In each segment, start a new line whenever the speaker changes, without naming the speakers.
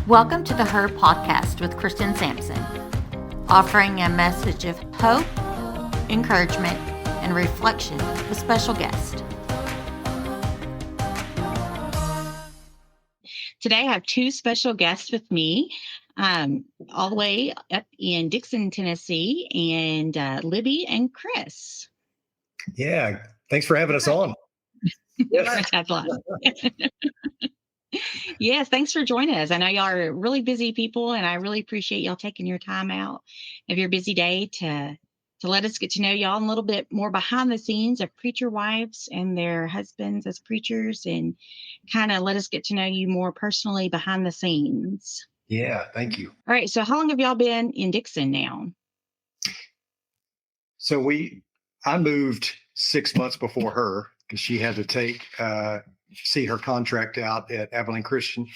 Welcome to the Her Podcast with Kristin Sampson, offering a message of hope, encouragement, and reflection with special guests.
Today I have two special guests with me, all the way up in Dickson, Tennessee, and Libby and Chris.
Yeah, thanks for having us on.
Yes. Yes, thanks for joining us. I know y'all are really busy people, and I really appreciate y'all taking your time out of your busy day to let us get to know y'all a little bit more behind the scenes of preacher wives and their husbands as preachers, and kind of let us get to know you more personally behind the scenes.
Yeah, thank you.
All right, so how long have y'all been in Dickson now?
So I moved 6 months before her because she had to see her contract out at Abilene Christian.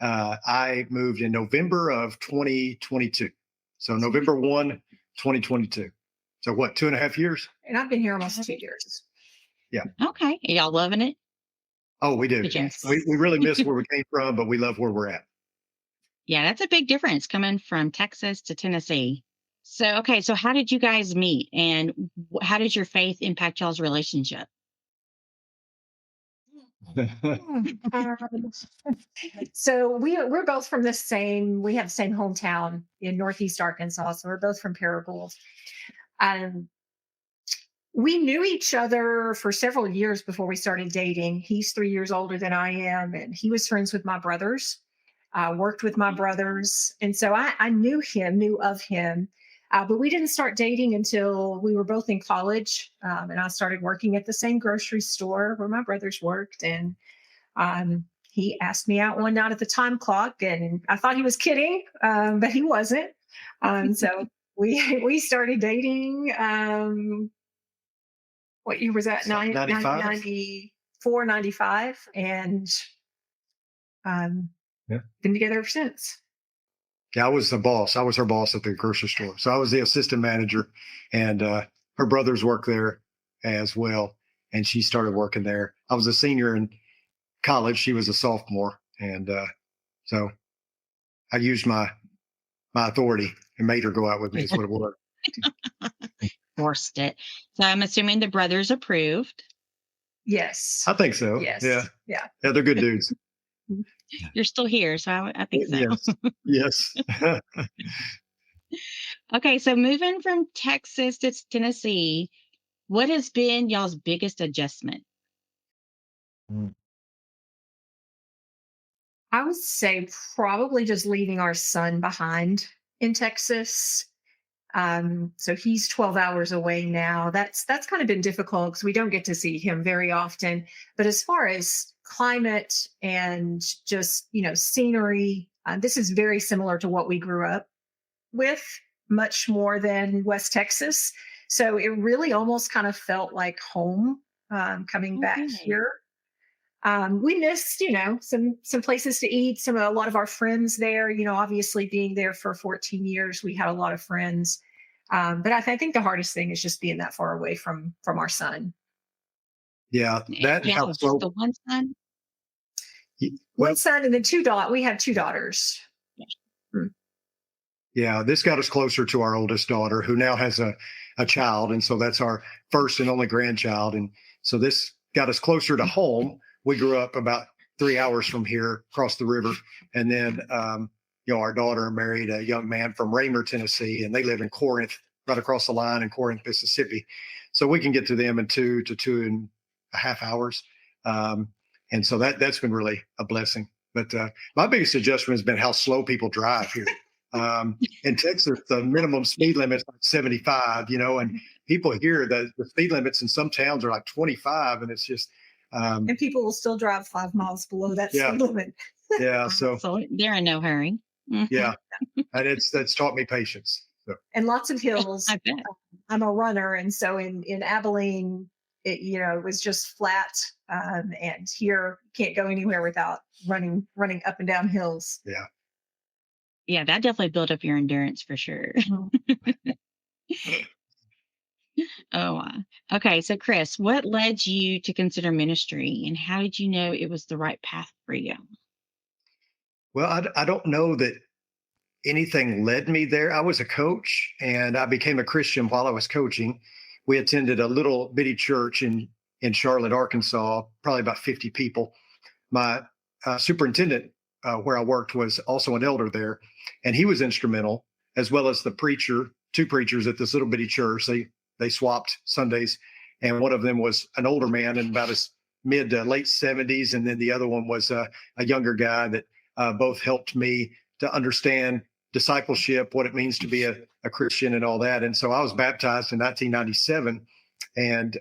I moved in November of 2022. So November 1, 2022. So what, 2.5 years?
And I've been here almost 2 years.
Yeah.
Okay. Are y'all loving it?
Oh, we do.
Yes.
We really miss where we came from, but we love where we're at.
Yeah, that's a big difference coming from Texas to Tennessee. So how did you guys meet, and how did your faith impact y'all's relationship?
So we're both from we have the same hometown in Northeast Arkansas. So we're both from Paragould. We knew each other for several years before we started dating. He's 3 years older than I am, and he was friends with my brothers, worked with my brothers. And so I knew of him. But we didn't start dating until we were both in college. And I started working at the same grocery store where my brothers worked. And he asked me out one night at the time clock, and I thought he was kidding, but he wasn't. So we started dating. What year was that? 94, 95. And been together ever since.
Yeah, I was the boss. I was her boss at the grocery store. So I was the assistant manager, and her brothers worked there as well. And she started working there. I was a senior in college. She was a sophomore. And so I used my authority and made her go out with me is what it was.
Forced it. So I'm assuming the brothers approved.
Yes.
I think so.
Yes.
Yeah, they're good dudes.
You're still here, so I think so.
Yes.
Okay, so moving from Texas to Tennessee, what has been y'all's biggest adjustment?
I would say probably just leaving our son behind in Texas. So he's 12 hours away now. That's kind of been difficult because we don't get to see him very often. But as far as climate and just, scenery, this is very similar to what we grew up with, much more than West Texas. So it really almost kind of felt like home coming back here. We missed, some places to eat, a lot of our friends there, obviously being there for 14 years, we had a lot of friends. But I think the hardest thing is just being that far away from our son.
Yeah, that helps.
The one son?
One son and then we have two daughters.
Yeah, this got us closer to our oldest daughter, who now has a child. And so that's our first and only grandchild. And so this got us closer to home. We grew up about 3 hours from here, across the river. And then, our daughter married a young man from Raymer, Tennessee, and they live in Corinth, right across the line in Corinth, Mississippi. So we can get to them in 2 to 2.5 hours. And so that's been really a blessing. But my biggest adjustment has been how slow people drive here. In Texas, the minimum speed limit is like 75, and people here, the speed limits in some towns are like 25, and it's just.
And people will still drive 5 miles below that speed limit.
Yeah. So
they're in no hurry.
Yeah. And that's taught me patience. So.
And lots of hills.
I bet.
I'm a runner. And so in Abilene, it was just flat. And here can't go anywhere without running up and down hills.
Yeah.
Yeah, that definitely built up your endurance for sure. Oh, wow. Okay. So Chris, what led you to consider ministry, and how did you know it was the right path for you?
Well, I don't know that anything led me there. I was a coach and I became a Christian while I was coaching. We attended a little bitty church in Charlotte, Arkansas, probably about 50 people. My superintendent, where I worked, was also an elder there, and he was instrumental, as well as the preacher, two preachers at this little bitty church. They swapped Sundays, and one of them was an older man in about his mid to late 70s, and then the other one was a younger guy that both helped me to understand discipleship, what it means to be a Christian, and all that. And so I was baptized in 1997, and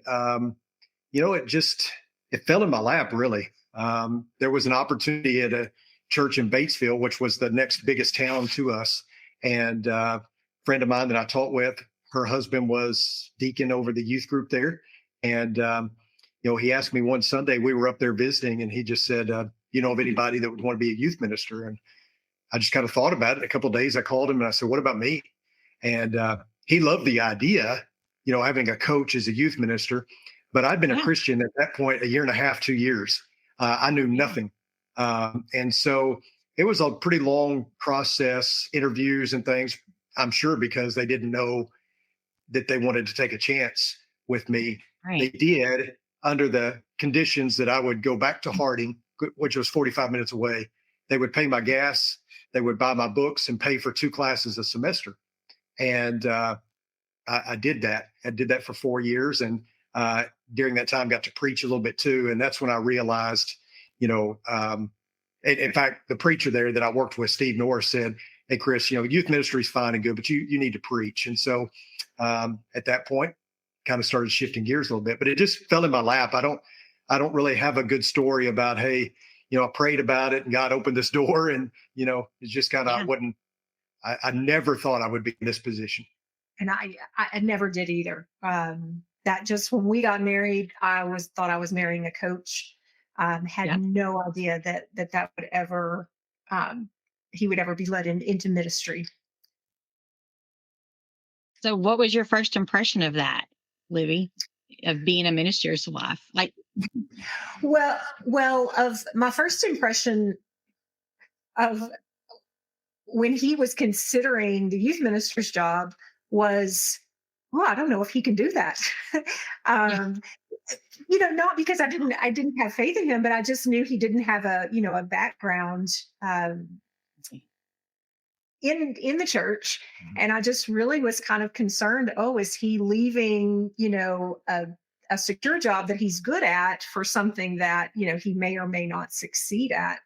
it fell in my lap, really. There was an opportunity at a church in Batesville, which was the next biggest town to us. And a friend of mine that I taught with, her husband was deacon over the youth group there. And, he asked me one Sunday, we were up there visiting, and he just said, you know of anybody that would want to be a youth minister? And I just kind of thought about it. In a couple of days, I called him and I said, what about me? And he loved the idea, having a coach as a youth minister. But I'd been a Christian at that point, a year and a half, 2 years. I knew nothing. And so it was a pretty long process, interviews and things, I'm sure, because they didn't know that they wanted to take a chance with me.
Right.
They did, under the conditions that I would go back to Harding, which was 45 minutes away. They would pay my gas, they would buy my books, and pay for 2 classes a semester. And I did that. I did that for 4 years. And during that time, got to preach a little bit too. And that's when I realized, in fact, the preacher there that I worked with, Steve Norris, said, hey, Chris, youth ministry is fine and good, but you need to preach. And so at that point, kind of started shifting gears a little bit, but it just fell in my lap. I don't really have a good story about, hey, I prayed about it and God opened this door, and, it's just kind of, I never thought I would be in this position.
And I never did either. That just when we got married, thought I was marrying a coach. Had no idea that would ever, he would ever be led into ministry.
So what was your first impression of that, Libby, of being a minister's wife?
Well, of my first impression of when he was considering the youth minister's job was, well, I don't know if he can do that. Not because I didn't have faith in him, but I just knew he didn't have a background in the church. And I just really was kind of concerned, is he leaving, a secure job that he's good at for something that, he may or may not succeed at.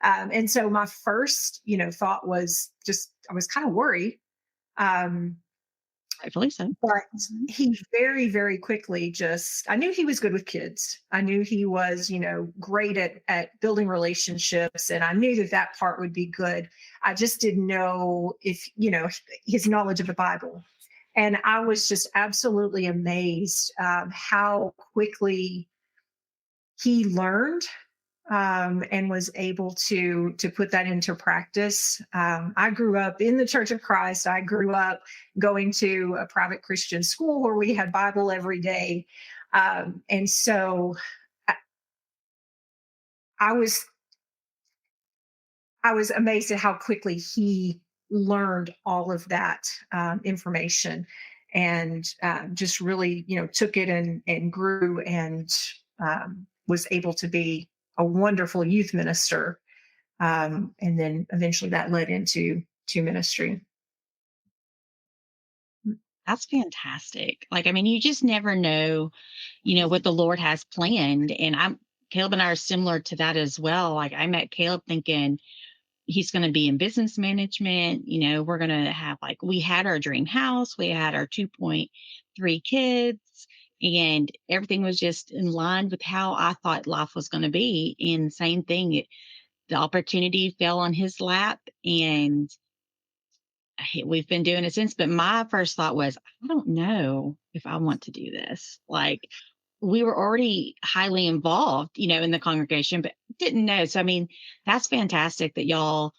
And so my first, thought was just, I was kind of worried.
I believe so.
But he very, very quickly I knew he was good with kids. I knew he was, great at building relationships. And I knew that part would be good. I just didn't know if, his knowledge of the Bible. And I was just absolutely amazed how quickly he learned and was able to put that into practice. I grew up in the Church of Christ. I grew up going to a private Christian school where we had Bible every day. And so I was amazed at how quickly he learned all of that information, and just really, took it and grew, and was able to be a wonderful youth minister. And then eventually that led into ministry.
That's fantastic. You just never know, what the Lord has planned. And Caleb and I are similar to that as well. I met Caleb thinking he's going to be in business management. We're going to have, we had our dream house, we had our 2.3 kids, and everything was just in line with how I thought life was going to be. And same thing, the opportunity fell on his lap, and we've been doing it since. But my first thought was, I don't know if I want to do this. We were already highly involved, in the congregation, but didn't know. So, that's fantastic that y'all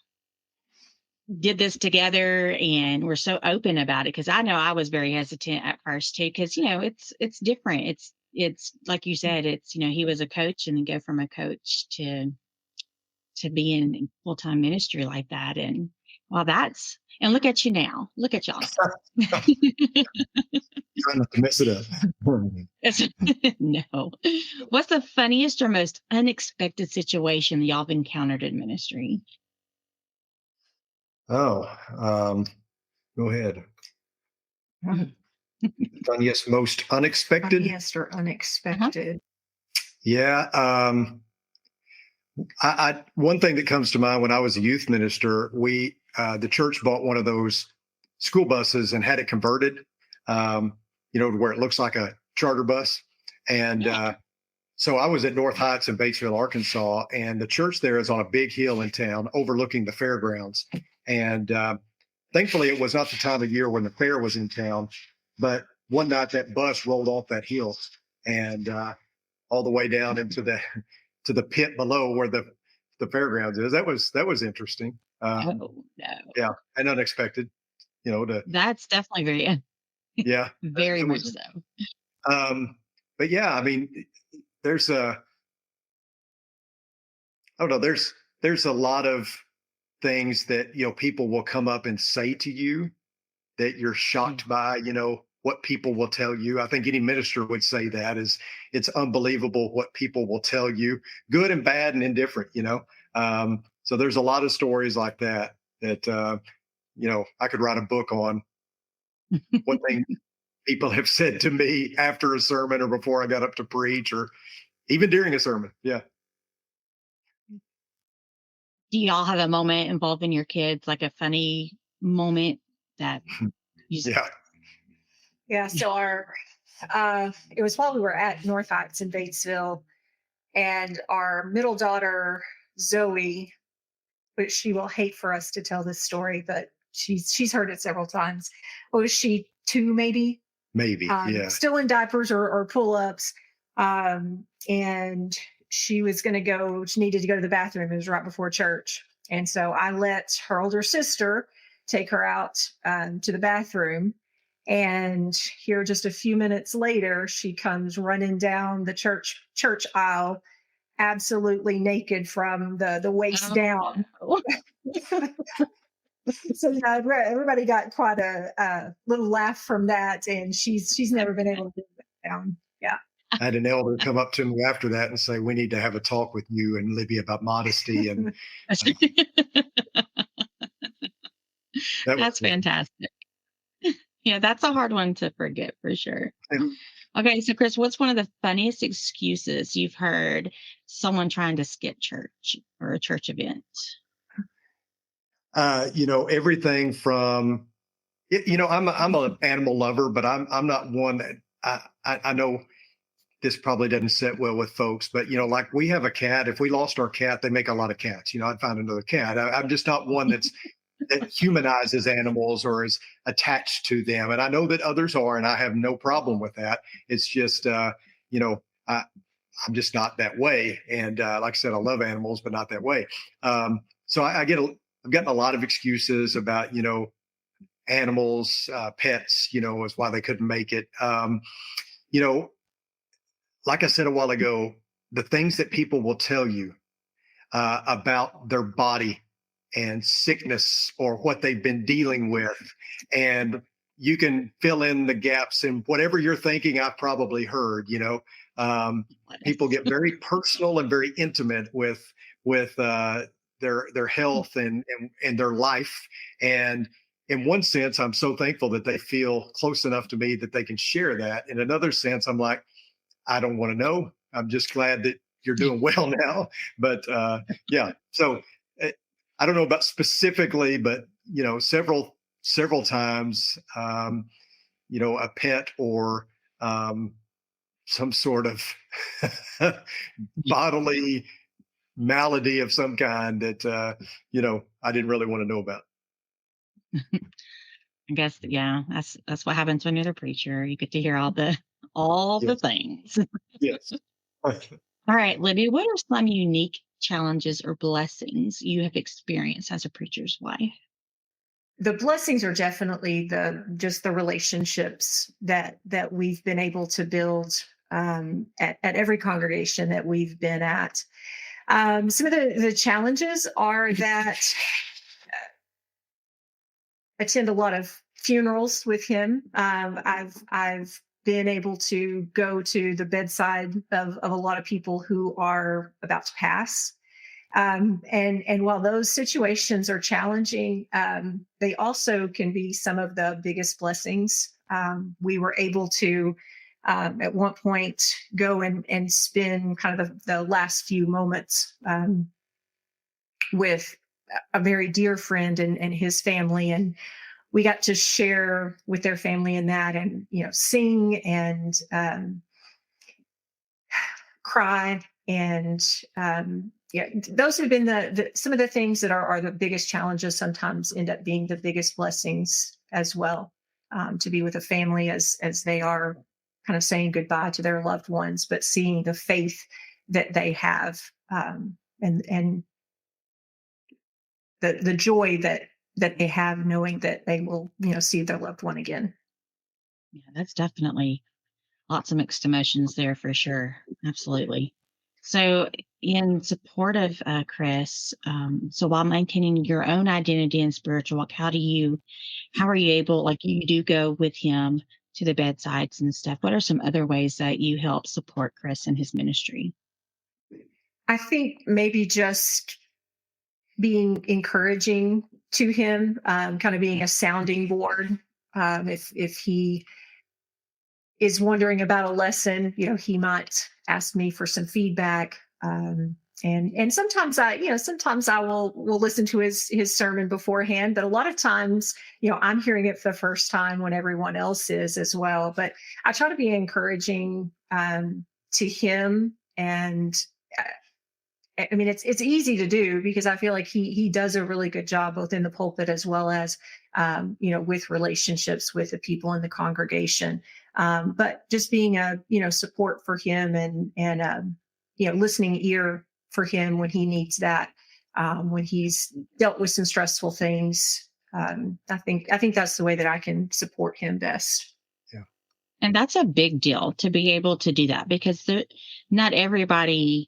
did this together and we're so open about it. Cause I know I was very hesitant at first too, cause it's different. It's like you said, it's, he was a coach, and then go from a coach to to be in full-time ministry like that. And well, and look at you now. Look at y'all.
Trying not to mess it up.
No. What's the funniest or most unexpected situation that y'all have encountered in ministry?
Oh, go ahead. Funniest, most unexpected.
Funniest or unexpected.
Yeah. I one thing that comes to mind when I was a youth minister, the church bought one of those school buses and had it converted, to where it looks like a charter bus. And so I was at North Heights in Batesville, Arkansas, and the church there is on a big hill in town overlooking the fairgrounds. And thankfully, it was not the time of year when the fair was in town. But one night that bus rolled off that hill and all the way down into the pit below where the fairgrounds is. That was interesting.
Oh, no.
Yeah, and unexpected.
That's definitely very,
yeah,
very much
was,
so.
But yeah, I mean, there's a lot of things that people will come up and say to you that you're shocked by. What people will tell you. I think any minister would say that it's unbelievable what people will tell you, good and bad and indifferent. So there's a lot of stories like that I could write a book on what things people have said to me after a sermon or before I got up to preach or even during a sermon. Yeah.
Do y'all have a moment involving your kids, like a funny moment that you
Yeah.
Yeah, so it was while we were at North Heights in Batesville, and our middle daughter, Zoe, which she will hate for us to tell this story, but she's heard it several times. What was she, 2 maybe?
Maybe, yeah.
Still in diapers or pull-ups. And she was going to go, she needed to go to the bathroom. It was right before church. And so I let her older sister take her out to the bathroom. And here, just a few minutes later, she comes running down the church aisle, absolutely naked from the waist down. So everybody got quite a little laugh from that, and she's never been able to do that down. Yeah.
I had an elder come up to me after that and say, "We need to have a talk with you and Libby about modesty." And
that's fantastic. Yeah, that's a hard one to forget for sure.
Yeah.
Okay, so Chris, what's one of the funniest excuses you've heard someone trying to skip church or a church event?
Everything from, I'm an animal lover, but I'm not one that I know this probably doesn't sit well with folks, but like we have a cat. If we lost our cat, they make a lot of cats. I'd find another cat. I'm just not one that humanizes animals or is attached to them. And I know that others are, and I have no problem with that. It's just, I'm just not that way. And like I said, I love animals, but not that way. So I've gotten a lot of excuses about, animals, pets, is why they couldn't make it. Like I said a while ago, the things that people will tell you about their body and sickness or what they've been dealing with. And you can fill in the gaps in whatever you're thinking. I've probably heard, people get very personal and very intimate with their health and their life. And in one sense, I'm so thankful that they feel close enough to me that they can share that. In another sense, I'm like, I don't want to know. I'm just glad that you're doing well now. But yeah, so I don't know about specifically, but several times, a pet or some sort of bodily malady of some kind that I didn't really want to know about.
I guess, yeah, that's what happens when you're the preacher. You get to hear all the things.
Yes.
All right, Libby, what are some unique challenges or blessings you have experienced as a preacher's wife?
The blessings are definitely the relationships that we've been able to build at every congregation that we've been at. Some of the challenges are that I attend a lot of funerals with him. I've been able to go to the bedside of a lot of people who are about to pass. And while those situations are challenging, they also can be some of the biggest blessings. We were able to, at one point, go and spend kind of the last few moments with a very dear friend and his family. And we got to share with their family in that and, sing and cry. And those have been some of the things that are the biggest challenges, sometimes end up being the biggest blessings as well, to be with a family as they are kind of saying goodbye to their loved ones, but seeing the faith that they have, and the joy that they have knowing that they will, see their loved one again.
Yeah, that's definitely lots of mixed emotions there for sure. Absolutely. So, in support of Chris, so while maintaining your own identity and spiritual walk, how are you able, like you do go with him to the bedsides and stuff? What are some other ways that you help support Chris and his ministry?
I think maybe just being encouraging to him, kind of being a sounding board. If he is wondering about a lesson, he might ask me for some feedback. And sometimes I will listen to his sermon beforehand, but a lot of times, I'm hearing it for the first time when everyone else is as well. But I try to be encouraging to him, and I mean, it's easy to do because I feel like he does a really good job both in the pulpit as well as, with relationships with the people in the congregation. But just being a, support for him and listening ear for him when he needs that, when he's dealt with some stressful things. I think that's the way that I can support him best.
Yeah.
And that's a big deal to be able to do that, because not everybody,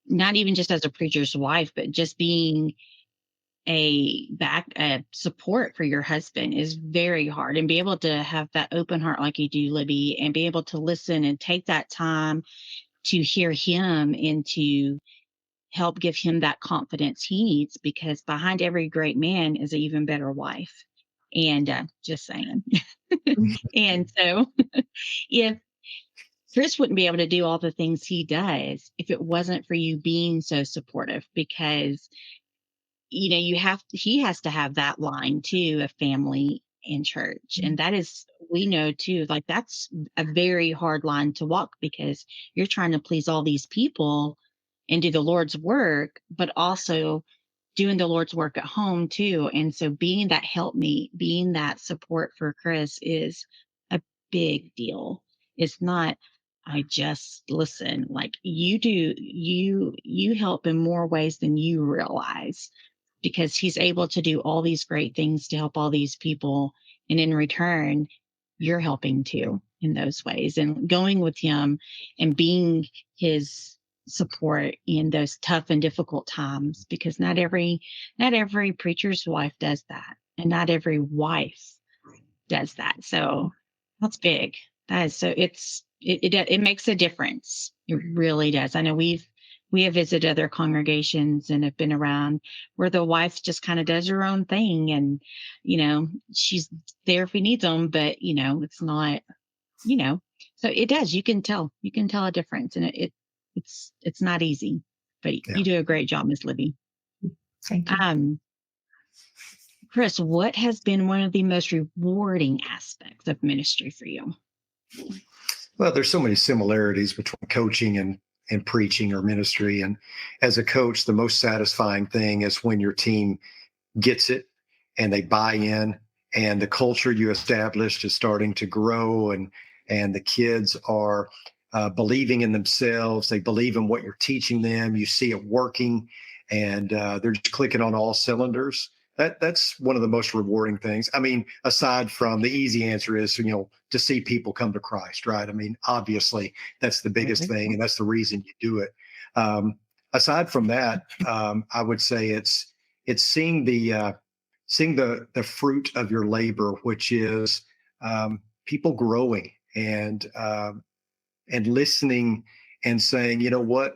not even just as a preacher's wife, but just being a support for your husband is very hard. And be able to have that open heart like you do, Libby, and be able to listen and take that time to hear him and to help give him that confidence he needs, because behind every great man is an even better wife. And just saying. And so if Chris wouldn't be able to do all the things he does if it wasn't for you being so supportive, because he has to have that line too of family and church. And that is, we know too, like that's a very hard line to walk, because you're trying to please all these people and do the Lord's work, but also doing the Lord's work at home too. And so being that helpmeet, being that support for Chris is a big deal. It's not, I just listen. Like you do, you help in more ways than you realize, because he's able to do all these great things to help all these people. And in return, you're helping too in those ways, and going with him and being his support in those tough and difficult times, because not every preacher's wife does that. And not every wife does that. So that's big. That is, so it makes a difference. It really does. I know we have visited other congregations and have been around where the wife just kind of does her own thing, and she's there if he needs them, but it's not, so it does. You can tell a difference, and it's not easy, but you do a great job, Miss Libby.
Thank you.
Chris, what has been one of the most rewarding aspects of ministry for you?
Well, there's so many similarities between coaching and preaching or ministry. And as a coach, the most satisfying thing is when your team gets it and they buy in, and the culture you established is starting to grow, and the kids are believing in themselves. They believe in what you're teaching them. You see it working, and they're just clicking on all cylinders. That's one of the most rewarding things. I mean, aside from the easy answer is, to see people come to Christ, right? I mean, obviously that's the biggest thing, and that's the reason you do it. aside from that, I would say it's seeing the fruit of your labor, which is people growing and listening and saying, you know what,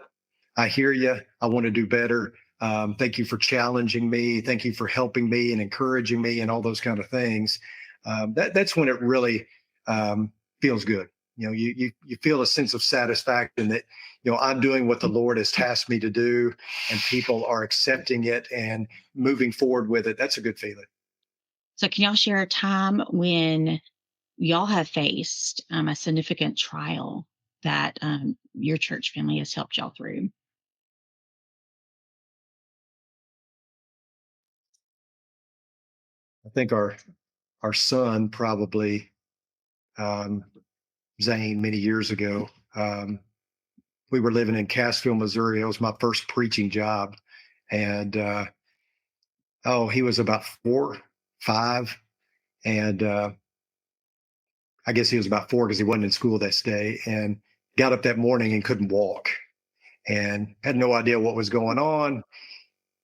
I hear you. I want to do better. Thank you for challenging me. Thank you for helping me and encouraging me and all those kind of things. That's when it really feels good. You know, you feel a sense of satisfaction that, you know, I'm doing what the Lord has tasked me to do, and people are accepting it and moving forward with it. That's a good feeling.
So can y'all share a time when y'all have faced a significant trial that your church family has helped y'all through?
I think our son probably, Zane, many years ago. We were living in Cassville, Missouri. It was my first preaching job. And he was about 4, 5. And I guess he was about 4 because he wasn't in school that day, and got up that morning and couldn't walk and had no idea what was going on.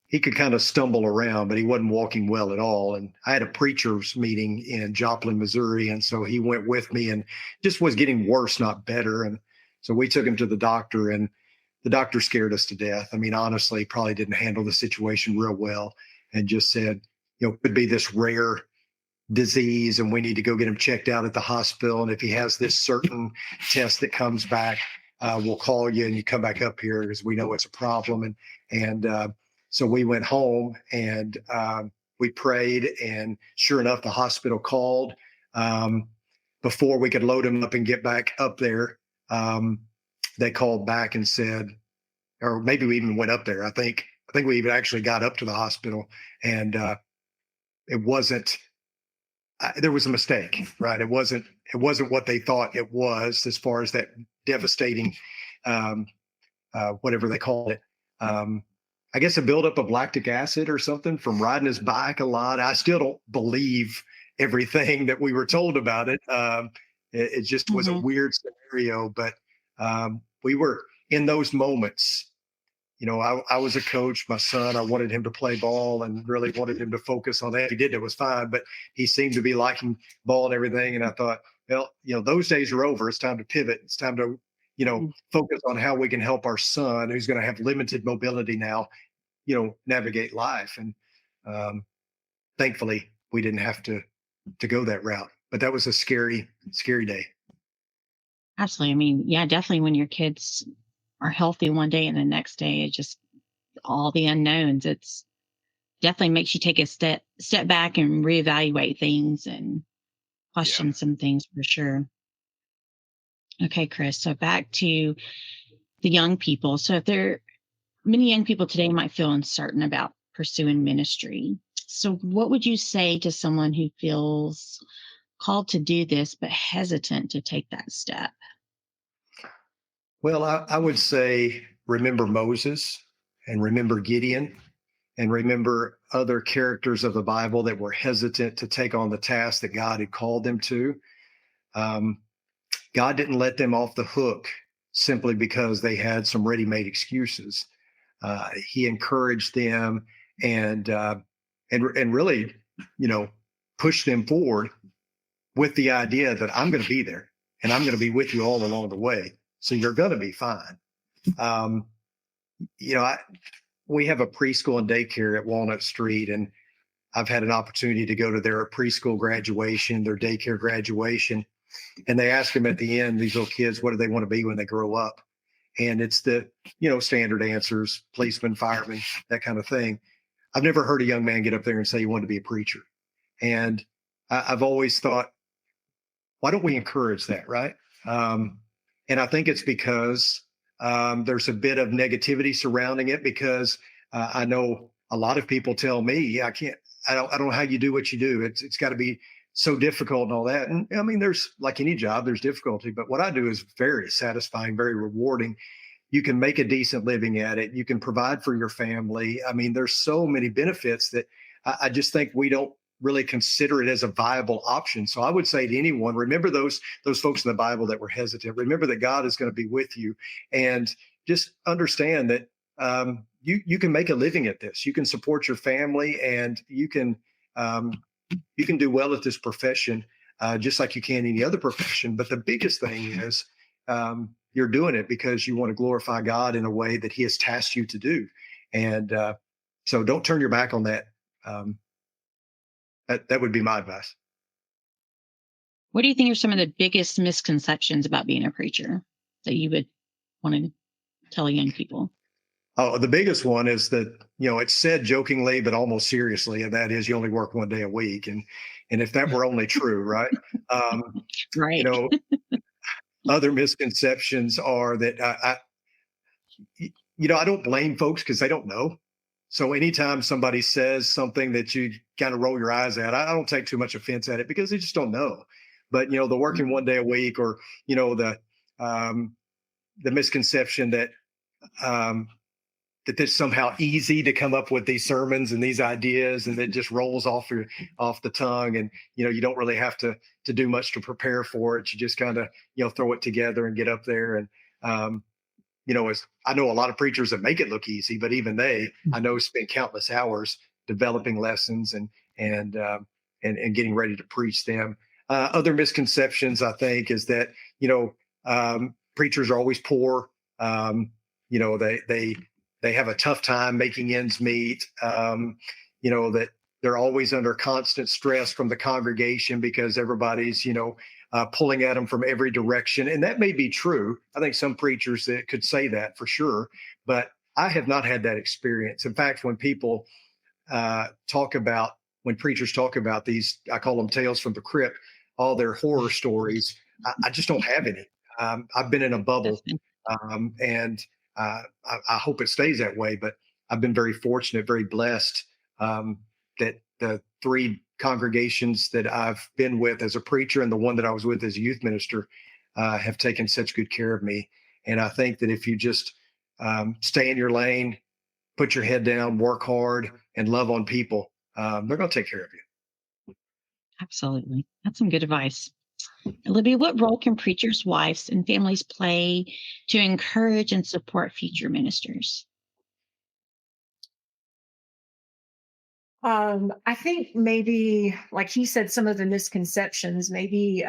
He could kind of stumble around, but he wasn't walking well at all. And I had a preacher's meeting in Joplin, Missouri. And so he went with me and just was getting worse, not better. And so we took him to the doctor, and the doctor scared us to death. I mean, honestly, probably didn't handle the situation real well, and just said, you know, could be this rare disease and we need to go get him checked out at the hospital. And if he has this certain test that comes back, we'll call you and you come back up here because we know it's a problem. And so we went home and we prayed, and sure enough, the hospital called before we could load him up and get back up there. They called back and said, or maybe we even went up there. I think we even actually got up to the hospital, and it wasn't. There was a mistake, right? It wasn't what they thought it was, as far as that devastating, whatever they called it. I guess a buildup of lactic acid or something from riding his bike a lot. I still don't believe everything that we were told about it. It just was a weird scenario, but we were in those moments. You know, I was a coach. My son, I wanted him to play ball and really wanted him to focus on that. If he did, it was fine, but he seemed to be liking ball and everything. And I thought, well, you know, those days are over. It's time to pivot. It's time to, you know, focus on how we can help our son, who's going to have limited mobility now, you know, navigate life. And thankfully, we didn't have to go that route. But that was a scary, scary day.
Absolutely. I mean, yeah, definitely when your kids are healthy one day and the next day, it's just all the unknowns. It's definitely makes you take a step back and reevaluate things and question some things for sure. Okay, Chris. So back to the young people. So if many young people today might feel uncertain about pursuing ministry. So what would you say to someone who feels called to do this, but hesitant to take that step?
Well, I would say remember Moses and remember Gideon and remember other characters of the Bible that were hesitant to take on the task that God had called them to. God didn't let them off the hook simply because they had some ready-made excuses. He encouraged them and really, you know, pushed them forward with the idea that I'm going to be there and I'm going to be with you all along the way. So you're going to be fine. You know, we have a preschool and daycare at Walnut Street, and I've had an opportunity to go to their preschool graduation, their daycare graduation. And they ask them at the end, these little kids, what do they want to be when they grow up? And it's the, you know, standard answers, policeman, fireman, that kind of thing. I've never heard a young man get up there and say he wanted to be a preacher. And I've always thought, why don't we encourage that, right? And I think it's because there's a bit of negativity surrounding it, because I know a lot of people tell me, I don't know how you do what you do. It's got to be so difficult and all that. And I mean, there's, like any job, there's difficulty, but what I do is very satisfying, very rewarding. You can make a decent living at it. You can provide for your family. I mean, there's so many benefits that I just think we don't really consider it as a viable option. So I would say to anyone, remember those folks in the Bible that were hesitant. Remember that God is going to be with you, and just understand that you can make a living at this. You can support your family, and um, you can do well at this profession, just like you can any other profession. But the biggest thing is you're doing it because you want to glorify God in a way that He has tasked you to do, and so don't turn your back on that. That would be my advice.
What do you think are some of the biggest misconceptions about being a preacher that you would want to tell young people?
Oh, the biggest one is that, it's said jokingly, but almost seriously, and that is you only work one day a week. And if that were only true, right?
Right.
Other misconceptions are that I don't blame folks because they don't know. So anytime somebody says something that you kind of roll your eyes at, I don't take too much offense at it because they just don't know. But the working one day a week, or the misconception that that it's somehow easy to come up with these sermons and these ideas, and it just rolls off the tongue, and you don't really have to do much to prepare for it. You just kind of throw it together and get up there. And as I know a lot of preachers that make it look easy, but even they, I know, spend countless hours developing lessons and getting ready to preach them. Other misconceptions, I think, is that preachers are always poor. They have a tough time making ends meet. That they're always under constant stress from the congregation because everybody's pulling at them from every direction, and that may be true. I think some preachers that could say that for sure, but I have not had that experience. In fact, when people when preachers talk about these, I call them tales from the crypt, all their horror stories, I just don't have any. I've been in a bubble, and I hope it stays that way. But I've been very fortunate, very blessed that the 3 congregations that I've been with as a preacher and the one that I was with as a youth minister have taken such good care of me. And I think that if you just stay in your lane, put your head down, work hard, and love on people, they're going to take care of you.
Absolutely. That's some good advice. Libby, what role can preachers' wives and families play to encourage and support future ministers?
I think maybe, like he said, some of the misconceptions, maybe,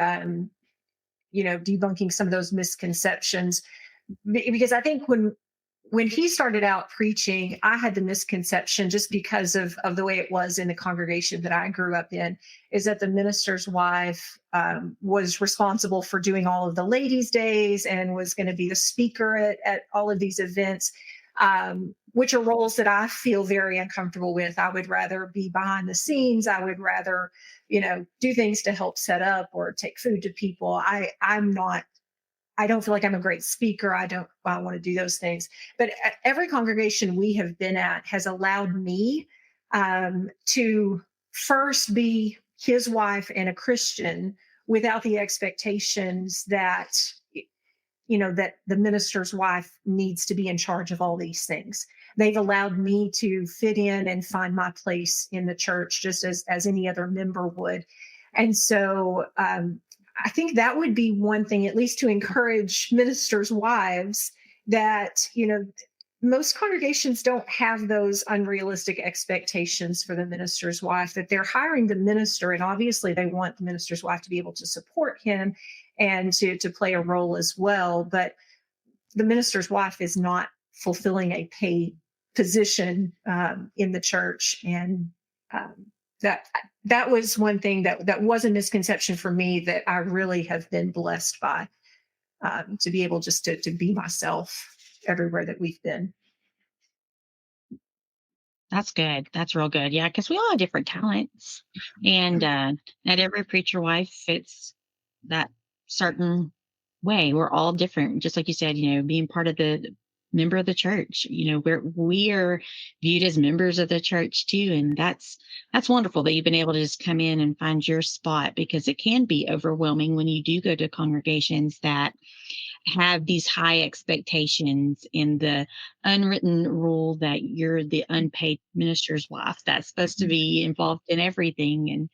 debunking some of those misconceptions, because I think when he started out preaching, I had the misconception, just because of the way it was in the congregation that I grew up in, is that the minister's wife was responsible for doing all of the ladies' days and was going to be the speaker at all of these events, which are roles that I feel very uncomfortable with. I would rather be behind the scenes. I would rather, do things to help set up or take food to people. I don't feel like I'm a great speaker. I want to do those things. But every congregation we have been at has allowed me to first be his wife and a Christian, without the expectations that, that the minister's wife needs to be in charge of all these things. They've allowed me to fit in and find my place in the church just as any other member would. And so I think that would be one thing, at least to encourage ministers' wives, that, most congregations don't have those unrealistic expectations for the minister's wife, that they're hiring the minister, and obviously they want the minister's wife to be able to support him and to play a role as well. But the minister's wife is not fulfilling a paid position in the church. And that was one thing that was a misconception for me that I really have been blessed by, to be able just to be myself everywhere that we've been.
That's good. That's real good. Yeah, because we all have different talents, and not every preacher wife fits that certain way. We're all different. Just like you said, being part of the member of the church, we are viewed as members of the church too. And that's wonderful that you've been able to just come in and find your spot, because it can be overwhelming when you do go to congregations that have these high expectations in the unwritten rule that you're the unpaid minister's wife that's supposed to be involved in everything.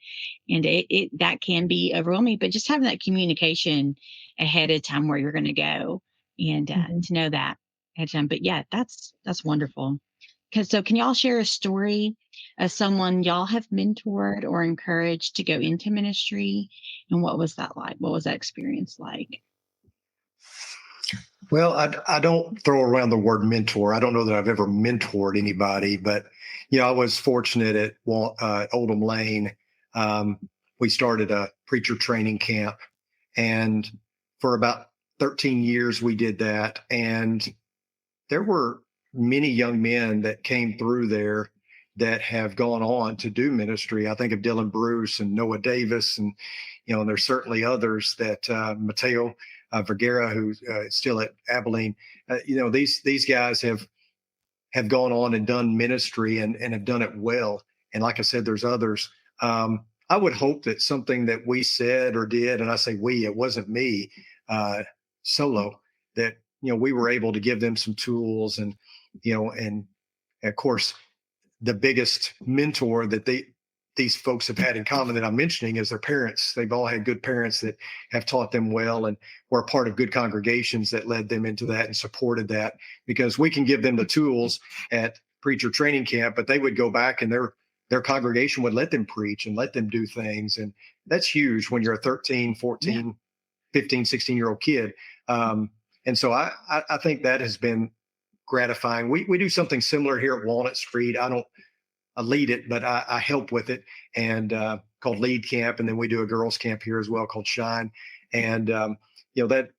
And it that can be overwhelming, but just having that communication ahead of time where you're going to go, and to know that had time. But yeah, that's wonderful. So can y'all share a story of someone y'all have mentored or encouraged to go into ministry? And what was that like? What was that experience like?
Well, I don't throw around the word mentor. I don't know that I've ever mentored anybody, but I was fortunate at Oldham Lane. We started a preacher training camp, and for about 13 years we did that. And there were many young men that came through there that have gone on to do ministry. I think of Dylan Bruce and Noah Davis, and and there's certainly others that Mateo Vergara, who's still at Abilene. These guys have gone on and done ministry and have done it well. And like I said, there's others. I would hope that something that we said or did, and I say we, it wasn't me solo, that we were able to give them some tools, and and of course the biggest mentor that these folks have had in common that I'm mentioning is their parents. They've all had good parents that have taught them well and were a part of good congregations that led them into that and supported that, because we can give them the tools at preacher training camp, but they would go back and their congregation would let them preach and let them do things. And that's huge when you're a 13, 14, 15, 16-year-old kid. And so I think that has been gratifying. We do something similar here at Walnut Street. I don't lead it, but I help with it, and called Lead Camp. And then we do a girls camp here as well called Shine. And, that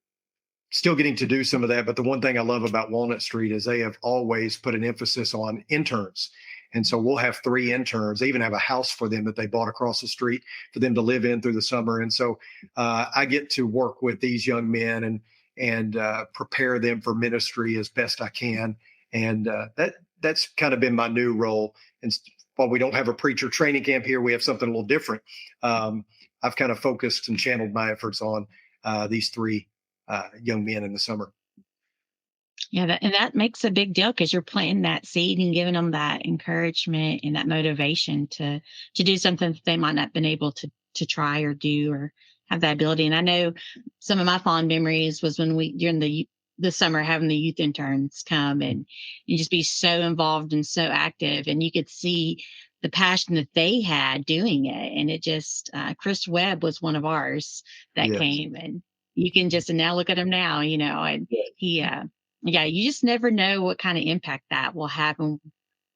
still getting to do some of that. But the one thing I love about Walnut Street is they have always put an emphasis on interns. And so we'll have 3 interns. They even have a house for them that they bought across the street for them to live in through the summer. And so I get to work with these young men and prepare them for ministry as best I can. And that's kind of been my new role. And while we don't have a preacher training camp here, we have something a little different. I've kind of focused and channeled my efforts on these 3 young men in the summer.
Yeah, that makes a big deal, because you're planting that seed and giving them that encouragement and that motivation to do something that they might not have been able to try or do or have that ability. And I know some of my fond memories was when during the summer, having the youth interns come and you just be so involved and so active, and you could see the passion that they had doing it. And it just, Chris Webb was one of ours that came, and you can just, and now look at him now, and he, you just never know what kind of impact that will have and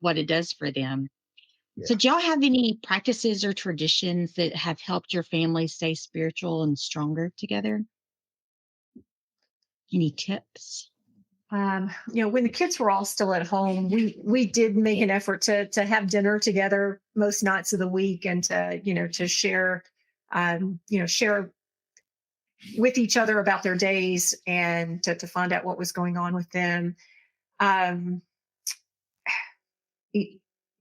what it does for them. Yeah. So do y'all have any practices or traditions that have helped your family stay spiritual and stronger together? Any tips?
When the kids were all still at home, we did make an effort to have dinner together most nights of the week, and to share, share with each other about their days, and to find out what was going on with them. Now,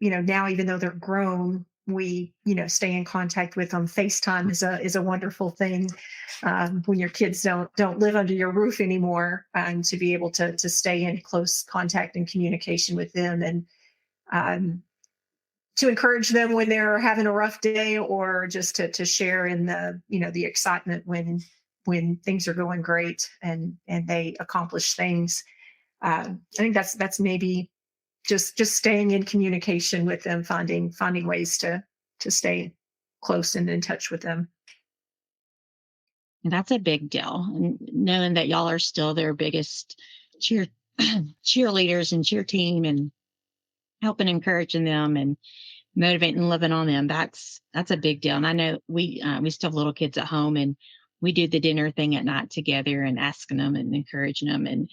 even though they're grown, we, stay in contact with them. FaceTime is a wonderful thing when your kids don't live under your roof anymore, and to be able to stay in close contact and communication with them, and to encourage them when they're having a rough day, or just to share in the excitement when things are going great and they accomplish things. I think that's maybe just staying in communication with them, finding ways to stay close and in touch with them.
And that's a big deal. And knowing that y'all are still their biggest cheerleaders and cheer team, and helping encouraging them and motivating and loving on them, that's a big deal. And I know we still have little kids at home, and we do the dinner thing at night together, and asking them and encouraging them. And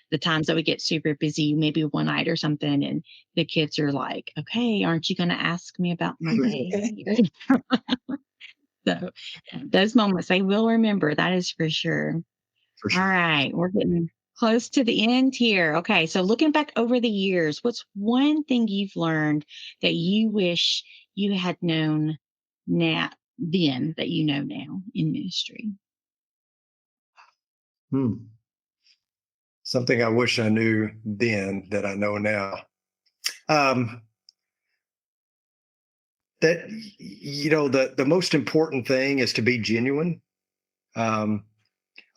the times that we get super busy, maybe one night or something, and the kids are like, okay, aren't you going to ask me about my day? So those moments they will remember. That is for sure.
For sure.
All right. We're getting close to the end here. Okay. So looking back over the years, what's one thing you've learned that you wish you had known then that you know now in ministry?
Something I wish I knew then that I know now. That, the most important thing is to be genuine. I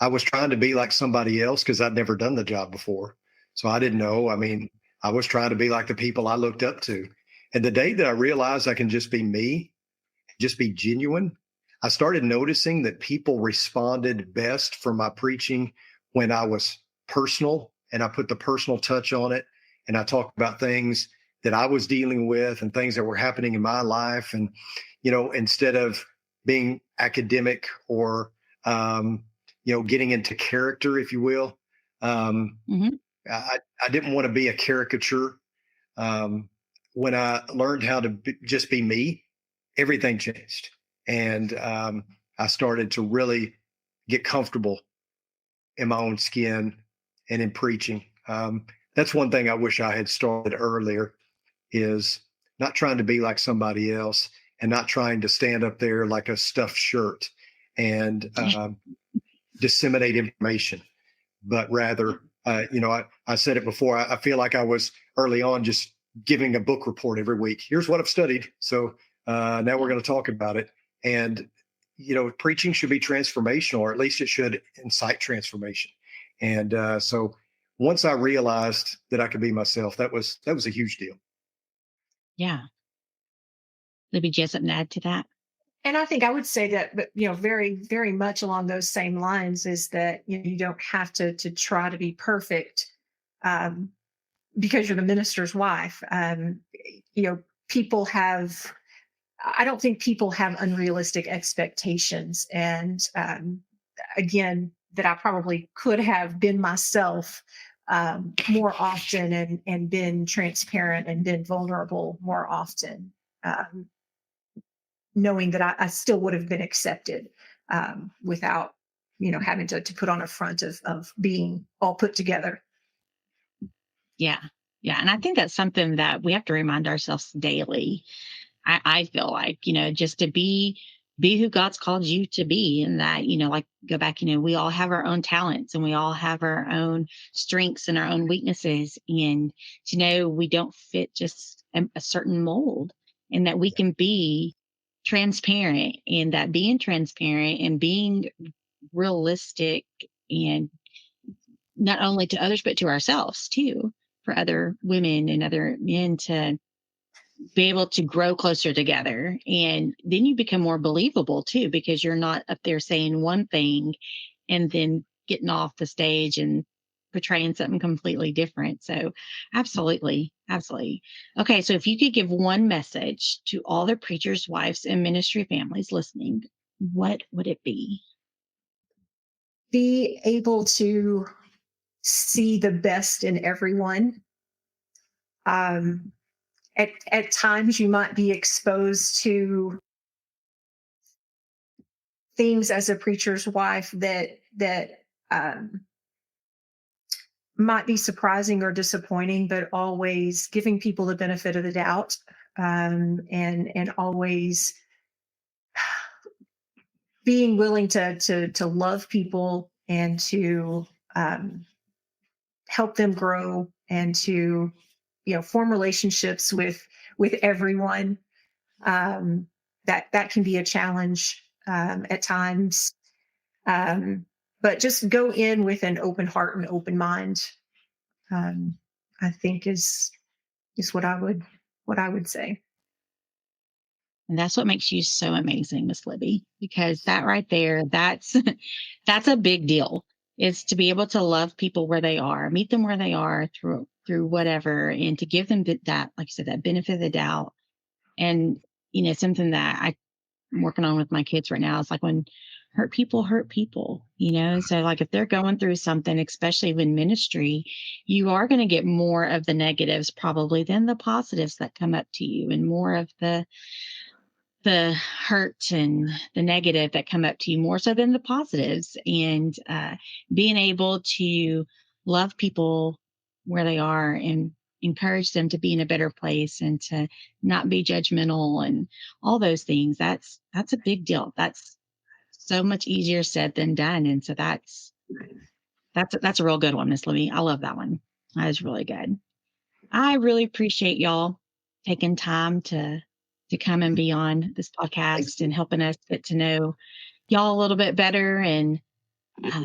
was trying to be like somebody else because I'd never done the job before. So I didn't know. I mean, I was trying to be like the people I looked up to. And the day that I realized I can just be me, just be genuine, I started noticing that people responded best for my preaching when I was personal and I put the personal touch on it. And I talked about things that I was dealing with and things that were happening in my life. And, instead of being academic or, getting into character, if you will,
Mm-hmm.
I didn't want to be a caricature. When I learned how to just be me, everything changed. And I started to really get comfortable in my own skin and in preaching. That's one thing I wish I had started earlier, is not trying to be like somebody else and not trying to stand up there like a stuffed shirt and disseminate information, but rather, I said it before, I feel like I was early on just giving a book report every week. Here's what I've studied. So now we're going to talk about it. And, preaching should be transformational, or at least it should incite transformation. And so once I realized that I could be myself, that was a huge deal.
Yeah. Libby, do you have something to add to that?
And I think I would say that, but very, very much along those same lines, is that you don't have to try to be perfect because you're the minister's wife. People have. I don't think people have unrealistic expectations, and again, that I probably could have been myself more often and been transparent and been vulnerable more often. Knowing that I still would have been accepted without, having to put on a front of being all put together.
Yeah. Yeah. And I think that's something that we have to remind ourselves daily. I feel like, just to be who God's called you to be. And that, like go back, we all have our own talents and we all have our own strengths and our own weaknesses. And to know we don't fit just a certain mold, and that we can be transparent, and that being transparent and being realistic, and not only to others, but to ourselves too, for other women and other men to be able to grow closer together. And then you become more believable too, because you're not up there saying one thing and then getting off the stage and portraying something completely different. So absolutely. Absolutely. Okay. So if you could give one message to all the preachers' wives and ministry families listening, what would it be?
Be able to see the best in everyone. At times you might be exposed to things as a preacher's wife that might be surprising or disappointing, but always giving people the benefit of the doubt, and always being willing to love people and to help them grow, and to form relationships with everyone. That can be a challenge at times, but just go in with an open heart and open mind. I think is what I would say.
And that's what makes you so amazing, Miss Libby, because that right there, that's a big deal. Is to be able to love people where they are, meet them where they are through whatever, and to give them that, like you said, that benefit of the doubt. And, something that I'm working on with my kids right now is like, when hurt people, so like if they're going through something, especially when ministry, you are going to get more of the negatives probably than the positives that come up to you, and more of the hurt and the negative that come up to you more so than the positives. And being able to love people where they are and encourage them to be in a better place and to not be judgmental and all those things, that's a big deal. That's so much easier said than done. And so that's a real good one, Miss Libby. I love that one. That is really good. I really appreciate y'all taking time to come and be on this podcast and helping us get to know y'all a little bit better, and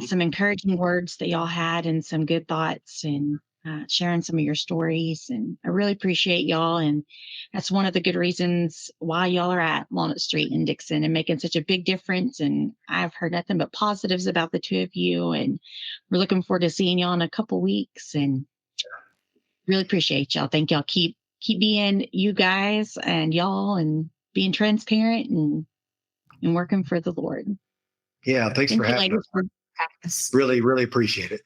some encouraging words that y'all had and some good thoughts. And sharing some of your stories. And I really appreciate y'all. And that's one of the good reasons why y'all are at Walnut Street in Dixon and making such a big difference. And I've heard nothing but positives about the two of you. And we're looking forward to seeing y'all in a couple weeks. And really appreciate y'all. Thank y'all. Keep being you guys and y'all and being transparent and working for the Lord.
Yeah. Thanks for having us. Really, really appreciate it.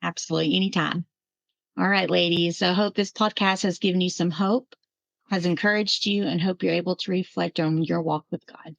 Absolutely. Anytime. All right, ladies. So I hope this podcast has given you some hope, has encouraged you, and hope you're able to reflect on your walk with God.